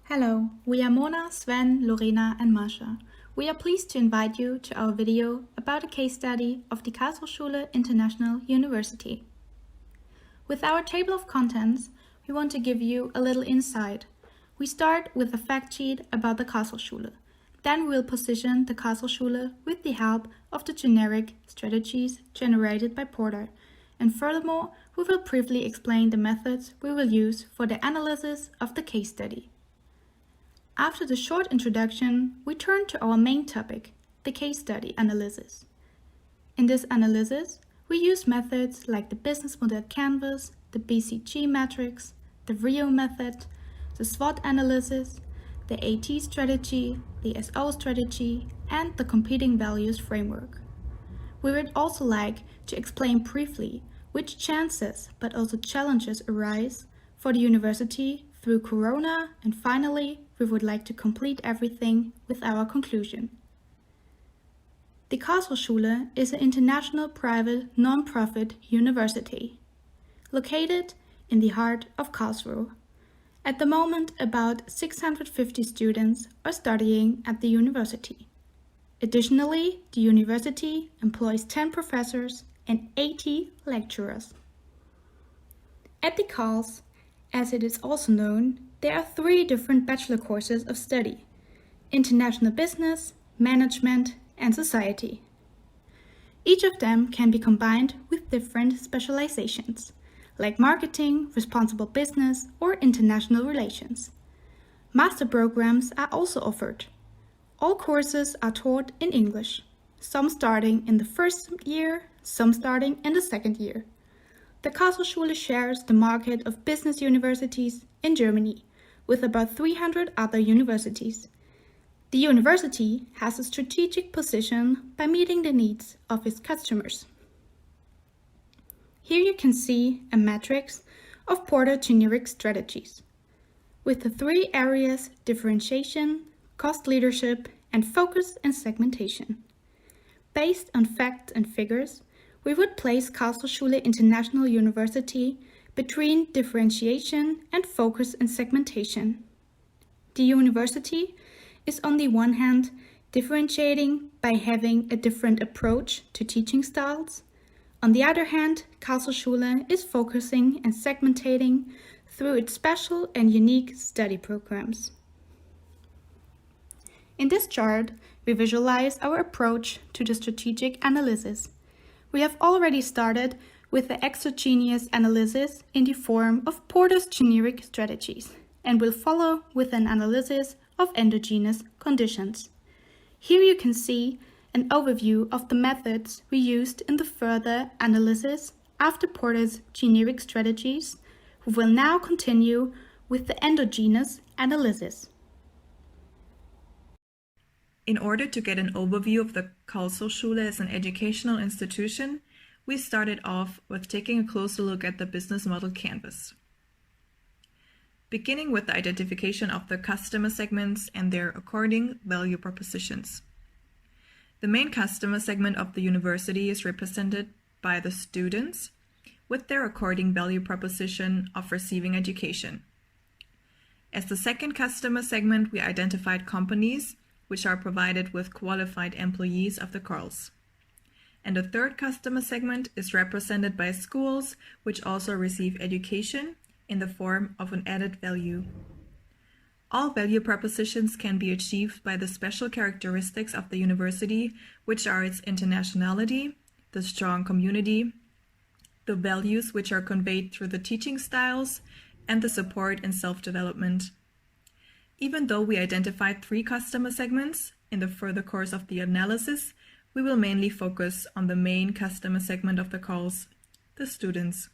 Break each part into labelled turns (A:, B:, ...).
A: Hello, we are Mona, Sven, Lorena and Masha. We are pleased to invite you to our video about a case study of the Karlsruhe International University. With our table of contents, we want to give you a little insight. We start with a fact sheet about the Karlsruhe. Then we will position the Karlsruhe with the help of the generic strategies generated by Porter. And furthermore, we will briefly explain the methods we will use for the analysis of the case study. After the short introduction, we turn to our main topic, the case study analysis. In this analysis, we use methods like the business model canvas, the BCG matrix, the RIO method, the SWOT analysis, the AT strategy, the SO strategy, and the competing values framework. We would also like to explain briefly which chances but also challenges arise for the university through Corona, and finally, we would like to complete everything with our conclusion. The Karlsruhe is an international private non-profit university located in the heart of Karlsruhe. At the moment, about 650 students are studying at the university. Additionally, the university employs 10 professors and 80 lecturers. At the Karls, as it is also known, there are 3 different bachelor courses of study: International Business, Management, and Society. Each of them can be combined with different specializations, like Marketing, Responsible Business, or International Relations. Master programs are also offered. All courses are taught in English, some starting in the first year, some starting in the second year. The Karlsruhe shares the market of business universities in Germany with about 300 other universities. The university has a strategic position by meeting the needs of its customers. Here you can see a matrix of Porter generic strategies with the 3 areas: differentiation, cost leadership, and focus and segmentation. Based on facts and figures, we would place Karlsruhe International University between differentiation and focus and segmentation. The university is on the one hand differentiating by having a different approach to teaching styles. On the other hand, Karlsruhe is focusing and segmentating through its special and unique study programs. In this chart, we visualize our approach to the strategic analysis. We have already started with the exogenous analysis in the form of Porter's generic strategies and will follow with an analysis of endogenous conditions. Here you can see an overview of the methods we used in the further analysis after Porter's generic strategies. We will now continue with the endogenous analysis.
B: In order to get an overview of the Karlsruhe as an educational institution, we started off with taking a closer look at the business model canvas. Beginning with the identification of the customer segments and their according value propositions. The main customer segment of the university is represented by the students with their according value proposition of receiving education. As the second customer segment, we identified companies which are provided with qualified employees of the Karls. And the third customer segment is represented by schools which also receive education in the form of an added value. All value propositions can be achieved by the special characteristics of the university, which are its internationality, the strong community, the values which are conveyed through the teaching styles, and the support and self-development. Even though we identified 3 customer segments, in the further course of the analysis, we will mainly focus on the main customer segment of the Karls, the students.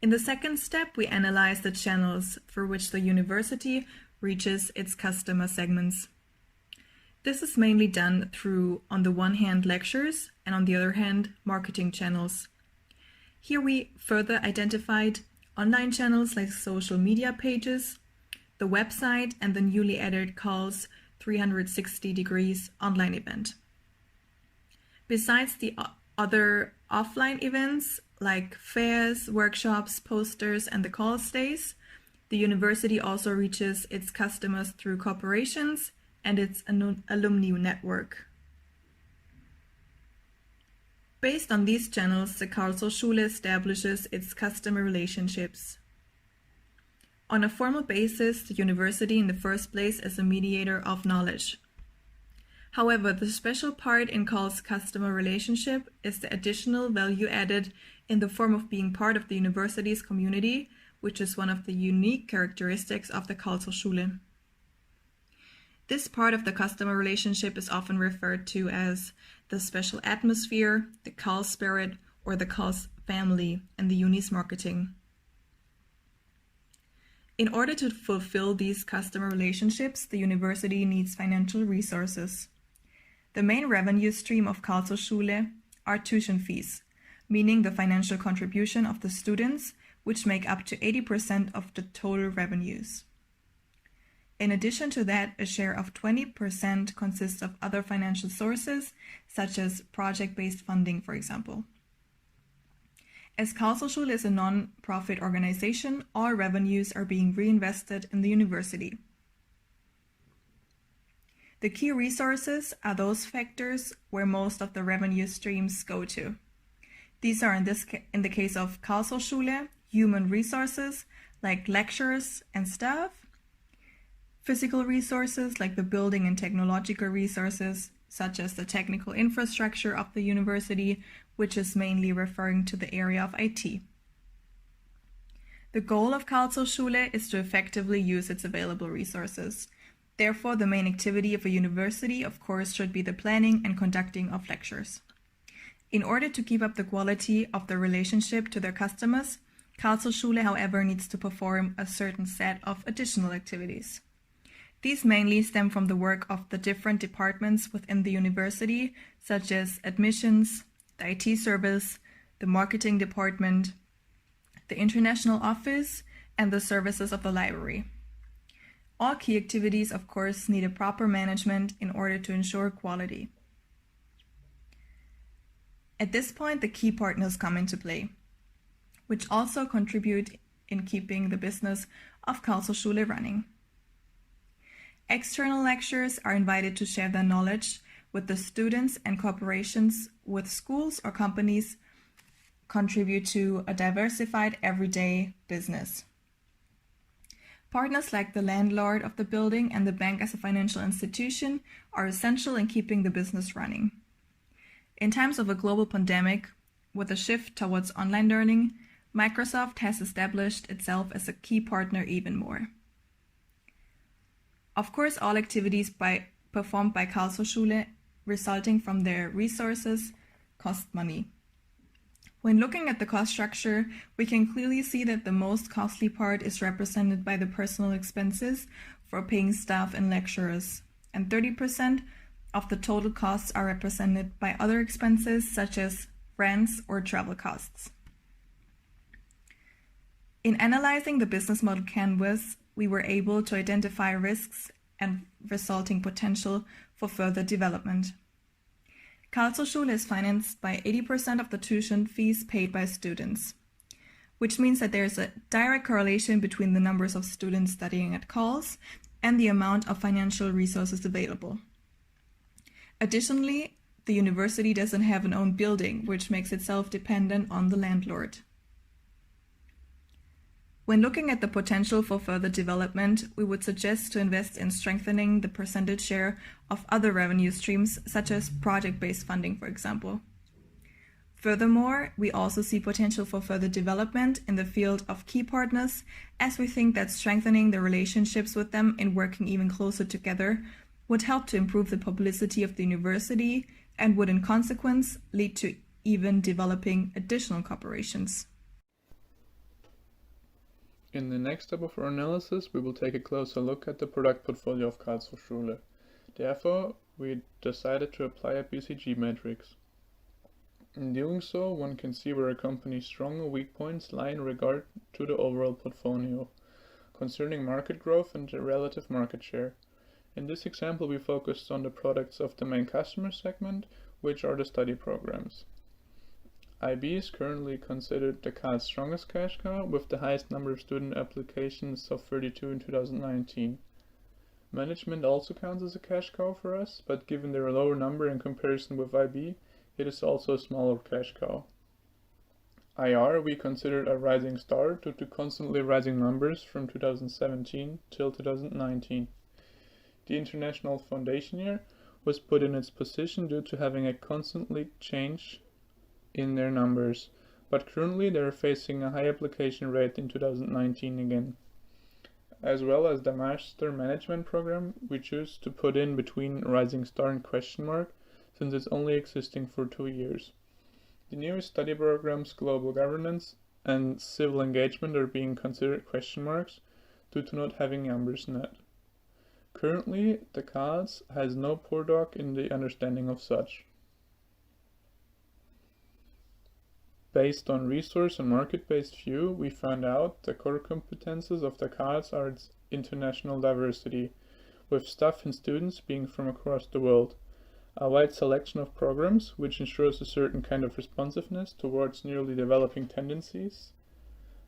B: In the second step, we analyze the channels through which the university reaches its customer segments. This is mainly done through, on the one hand, lectures, and on the other hand, marketing channels. Here we further identified online channels like social media pages, the website, and the newly added Karls 360 degrees online event. Besides the other offline events like fairs, workshops, posters, and the call stays, The university also reaches its customers through corporations and its alumni network. Based on these channels, the Karlsruhe establishes its customer relationships. On a formal basis, the university in the first place is a mediator of knowledge. However, the special part in Karl's customer relationship is the additional value added in the form of being part of the university's community, which is one of the unique characteristics of the Karlsruhe. This part of the customer relationship is often referred to as the special atmosphere, the Karl spirit, or the Karl's family in the uni's marketing. In order to fulfill these customer relationships, the university needs financial resources. The main revenue stream of Karlsruhe are tuition fees, meaning the financial contribution of the students, which make up to 80% of the total revenues. In addition to that, a share of 20% consists of other financial sources, such as project-based funding, for example. As Karlsruhe is a non-profit organization, all revenues are being reinvested in the university. The key resources are those factors where most of the revenue streams go to. These are, in the case of Karlsruhe, human resources like lecturers and staff, physical resources like the building and technological resources, such as the technical infrastructure of the university, which is mainly referring to the area of IT. The goal of Karlsruhe is to effectively use its available resources. Therefore, the main activity of a university, of course, should be the planning and conducting of lectures. In order to keep up the quality of the relationship to their customers, Karlsruhe, however, needs to perform a certain set of additional activities. These mainly stem from the work of the different departments within the university, such as admissions, the IT service, the marketing department, the international office, and the services of the library. All key activities, of course, need a proper management in order to ensure quality. At this point, the key partners come into play, which also contribute in keeping the business of Karlsruhe running. External lecturers are invited to share their knowledge with the students, and corporations with schools or companies contribute to a diversified everyday business. Partners like the landlord of the building and the bank as a financial institution are essential in keeping the business running. In times of a global pandemic, with a shift towards online learning, Microsoft has established itself as a key partner even more. Of course, all activities performed by Karlsruhe resulting from their resources cost money. When looking at the cost structure, we can clearly see that the most costly part is represented by the personal expenses for paying staff and lecturers, and 30% of the total costs are represented by other expenses such as rents or travel costs. In analyzing the business model canvas, we were able to identify risks and resulting potential for further development. Karlsruhe is financed by 80% of the tuition fees paid by students, which means that there is a direct correlation between the numbers of students studying at Karls and the amount of financial resources available. Additionally, the university doesn't have an own building, which makes itself dependent on the landlord. When looking at the potential for further development, we would suggest to invest in strengthening the percentage share of other revenue streams, such as project-based funding, for example. Furthermore, we also see potential for further development in the field of key partners, as we think that strengthening the relationships with them and working even closer together would help to improve the publicity of the university and would in consequence lead to even developing additional cooperations.
C: In the next step of our analysis, we will take a closer look at the product portfolio of Karlsruhe. Therefore, we decided to apply a BCG matrix. In doing so, one can see where a company's strong or weak points lie in regard to the overall portfolio, concerning market growth and the relative market share. In this example, we focused on the products of the main customer segment, which are the study programs. IB is currently considered the CAL's strongest cash cow, with the highest number of student applications of 32 in 2019. Management also counts as a cash cow for us, but given their lower number in comparison with IB, it is also a smaller cash cow. IR we considered a rising star due to constantly rising numbers from 2017 till 2019. The International Foundation Year was put in its position due to having a constantly change in their numbers, but currently they are facing a high application rate in 2019 again. As well as the Master Management Program, we choose to put in between rising star and question mark, since it's only existing for 2 years. The newest study programs, global governance and civil engagement, are being considered question marks due to not having numbers in it. Currently, the CALS has no postdoc in the understanding of such. Based on resource and market-based view, we found out the core competences of the CALS are its international diversity, with staff and students being from across the world, a wide selection of programs which ensures a certain kind of responsiveness towards newly developing tendencies,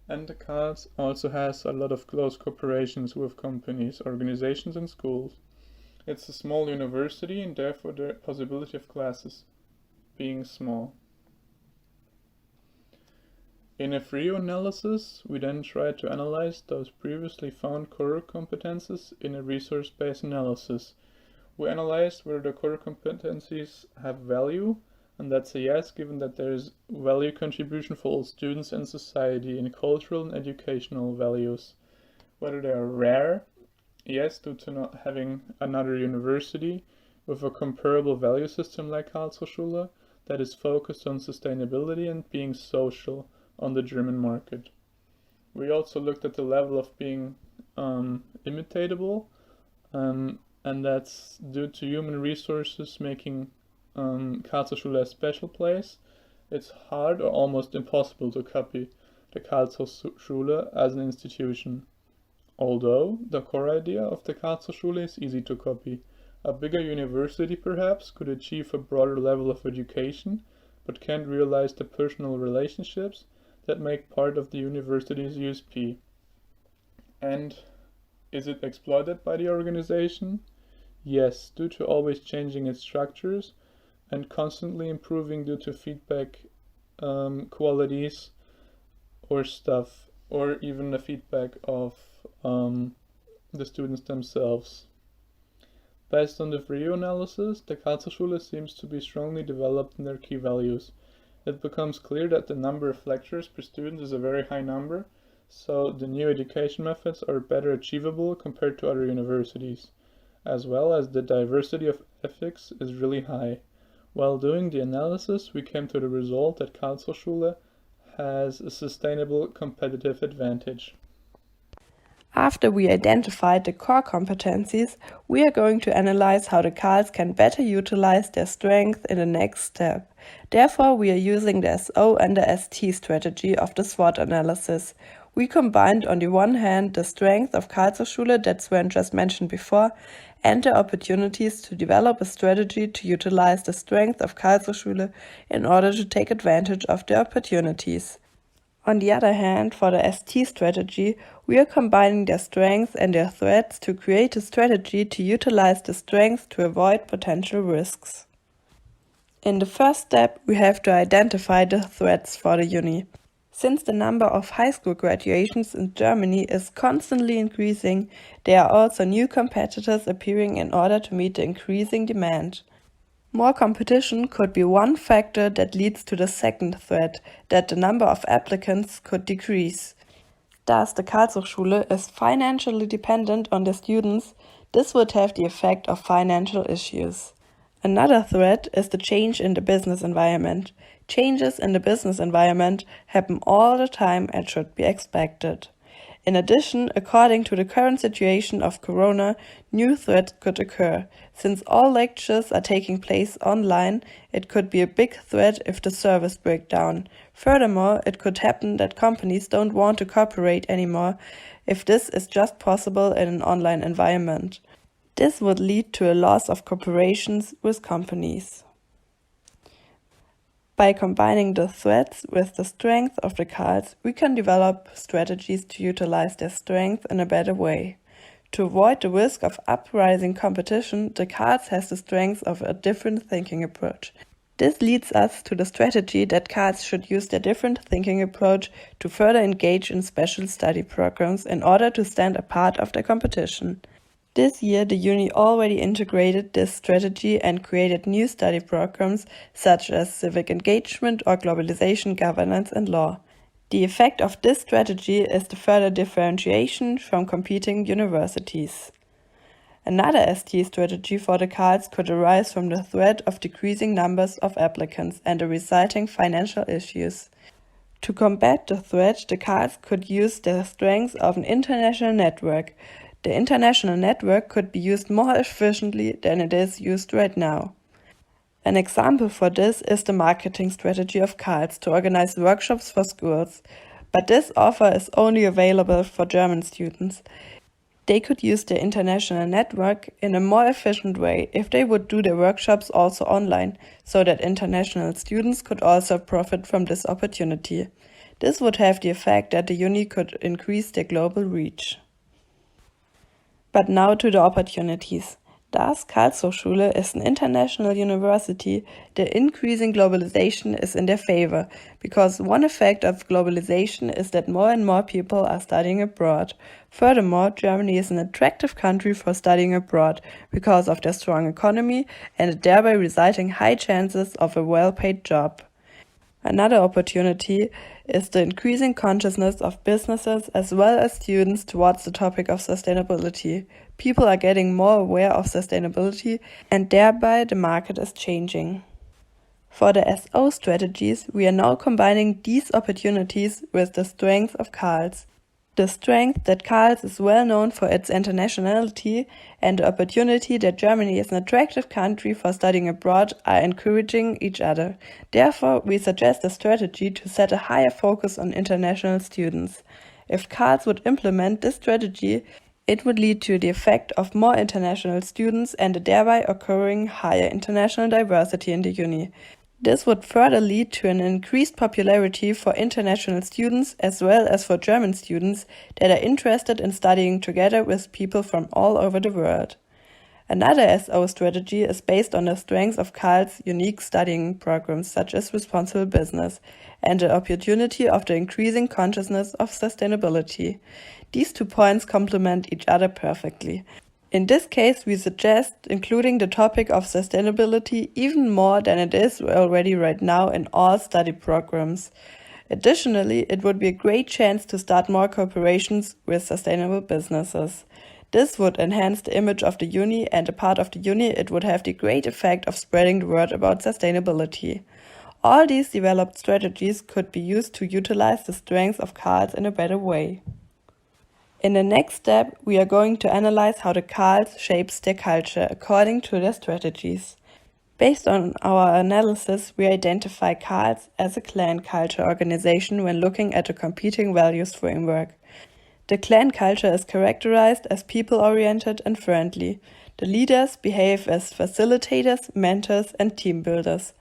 C: and the CALS also has a lot of close cooperations with companies, organizations and schools. It's a small university and therefore the possibility of classes being small. In a FRIO analysis, we then try to analyze those previously found core competences in a resource-based analysis. We analyzed whether the core competencies have value, and that's a yes, given that there is value contribution for all students and society in cultural and educational values. Whether they are rare, yes, due to not having another university with a comparable value system like Karlsruhe that is focused on sustainability and being social on the German market. We also looked at the level of being imitatable, and that's due to human resources making Karlsruhe a special place. It's hard or almost impossible to copy the Karlsruhe as an institution. Although the core idea of the Karlsruhe is easy to copy. A bigger university perhaps could achieve a broader level of education, but can't realize the personal relationships that make part of the university's USP. And is it exploited by the organization? Yes, due to always changing its structures and constantly improving due to feedback qualities or stuff, or even the feedback of the students themselves. Based on the FRIO analysis, the Karlsruhe seems to be strongly developed in their key values. It becomes clear that the number of lectures per student is a very high number, so the new education methods are better achievable compared to other universities, as well as the diversity of ethics is really high. While doing the analysis, we came to the result that Karlsruhe has a sustainable competitive advantage.
D: After we identified the core competencies, we are going to analyze how the CALS can better utilize their strength in the next step. Therefore, we are using the SO and the ST strategy of the SWOT analysis. We combined on the one hand the strength of Karlsruhe that Sven just mentioned before, and the opportunities to develop a strategy to utilize the strength of Karlsruhe in order to take advantage of the opportunities. On the other hand, for the ST strategy, we are combining their strengths and their threats to create a strategy to utilize the strengths to avoid potential risks. In the first step, we have to identify the threats for the uni. Since the number of high school graduations in Germany is constantly increasing, there are also new competitors appearing in order to meet the increasing demand. More competition could be one factor that leads to the second threat, that the number of applicants could decrease. Thus, the Karlsruhe is financially dependent on the students. This would have the effect of financial issues. Another threat is the change in the business environment. Changes in the business environment happen all the time and should be expected. In addition, according to the current situation of Corona, new threats could occur. Since all lectures are taking place online, it could be a big threat if the servers break down. Furthermore, it could happen that companies don't want to cooperate anymore if this is just possible in an online environment. This would lead to a loss of cooperations with companies. By combining the threats with the strength of the cards, we can develop strategies to utilize their strength in a better way. To avoid the risk of uprising competition, the cards has the strength of a different thinking approach. This leads us to the strategy that cards should use their different thinking approach to further engage in special study programs in order to stand apart of the competition. This year, the uni already integrated this strategy and created new study programs such as civic engagement or globalization, governance and law. The effect of this strategy is the further differentiation from competing universities. Another ST strategy for the cards could arise from the threat of decreasing numbers of applicants and the resulting financial issues. To combat the threat, the cards could use the strengths of an international network. The international network could be used more efficiently than it is used right now. An example for this is the marketing strategy of cards to organize workshops for schools, but this offer is only available for German students. They could use their international network in a more efficient way if they would do their workshops also online, so that international students could also profit from this opportunity. This would have the effect that the uni could increase their global reach. But now to the opportunities. As Karlshochschule is an international university, the increasing globalization is in their favor, because one effect of globalization is that more and more people are studying abroad. Furthermore, Germany is an attractive country for studying abroad because of their strong economy and thereby resulting high chances of a well-paid job. Another opportunity is the increasing consciousness of businesses as well as students towards the topic of sustainability. People are getting more aware of sustainability and thereby the market is changing. For the SO strategies, we are now combining these opportunities with the strength of Karls. The strength that Karls is well known for its internationality and the opportunity that Germany is an attractive country for studying abroad are encouraging each other. Therefore, we suggest a strategy to set a higher focus on international students. If Karls would implement this strategy, it would lead to the effect of more international students and a thereby occurring higher international diversity in the uni. This would further lead to an increased popularity for international students as well as for German students that are interested in studying together with people from all over the world. Another SO strategy is based on the strengths of Karl's unique studying programs such as responsible business and the opportunity of the increasing consciousness of sustainability. These 2 points complement each other perfectly. In this case, we suggest including the topic of sustainability even more than it is already right now in all study programs. Additionally, it would be a great chance to start more cooperations with sustainable businesses. This would enhance the image of the uni, and a part of the uni it would have the great effect of spreading the word about sustainability. All these developed strategies could be used to utilize the strengths of Karls in a better way. In the next step, we are going to analyze how the Karls shapes their culture according to their strategies. Based on our analysis, we identify Karls as a clan culture organization when looking at the competing values framework. The clan culture is characterized as people-oriented and friendly. The leaders behave as facilitators, mentors, and team builders.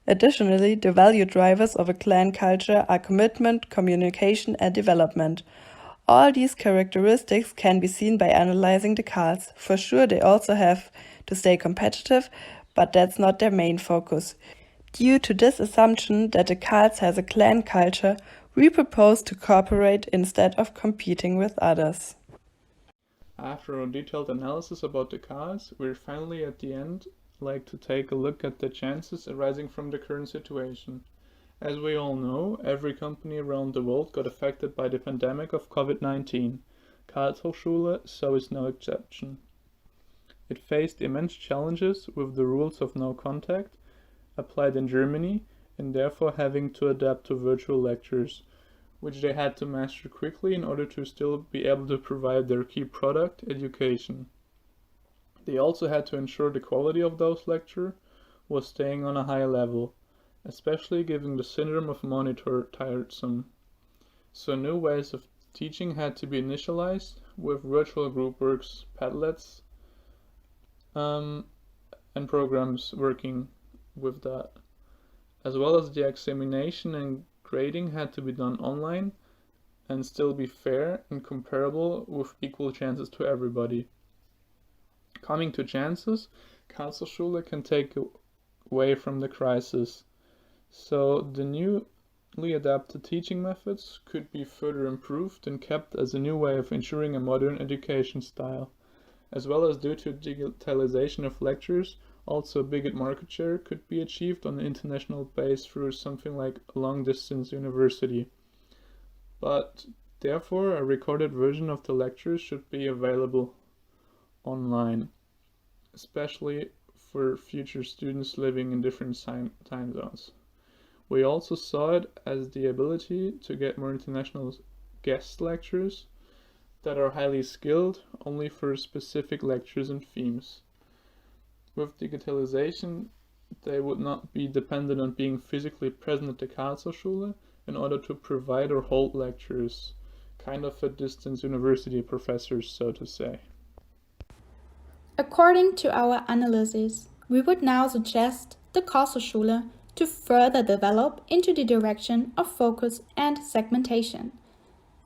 D: Additionally, the value drivers of a clan culture are commitment, communication, and development. All these characteristics can be seen by analyzing the Karls. For sure, they also have to stay competitive, but that's not their main focus. Due to this assumption that the Karls has a clan culture, we propose to cooperate instead of competing with others.
C: After a detailed analysis about the Karls, we're finally at the end like to take a look at the chances arising from the current situation. As we all know, every company around the world got affected by the pandemic of COVID-19. Karlshochschule so is no exception. It faced immense challenges with the rules of no contact applied in Germany and therefore having to adapt to virtual lectures, which they had to master quickly in order to still be able to provide their key product, education. They also had to ensure the quality of those lectures was staying on a high level, especially given the syndrome of monitor tiresome. So new ways of teaching had to be initialized with virtual group works, Padlets, and programs working with that. as well as the examination and grading had to be done online and still be fair and comparable with equal chances to everybody. Coming to chances, Karlsruhe can take away from the crisis. So the newly adapted teaching methods could be further improved and kept as a new way of ensuring a modern education style. As well as due to digitalization of lectures, also a bigger market share could be achieved on an international base through something like a long-distance university. But therefore, a recorded version of the lectures should be available online, especially for future students living in different time zones. We also saw it as the ability to get more international guest lecturers that are highly skilled only for specific lectures and themes. With digitalization, they would not be dependent on being physically present at the Karlsruhe in order to provide or hold lectures, kind of a distance university professors, so to say.
A: According to our analysis, we would now suggest the Karlsruhe to further develop into the direction of focus and segmentation,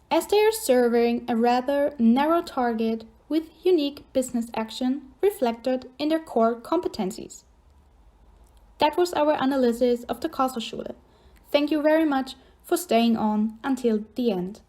A: as they are serving a rather narrow target with unique business action reflected in their core competencies. That was our analysis of the Karlsruhe. Thank you very much for staying on until the end.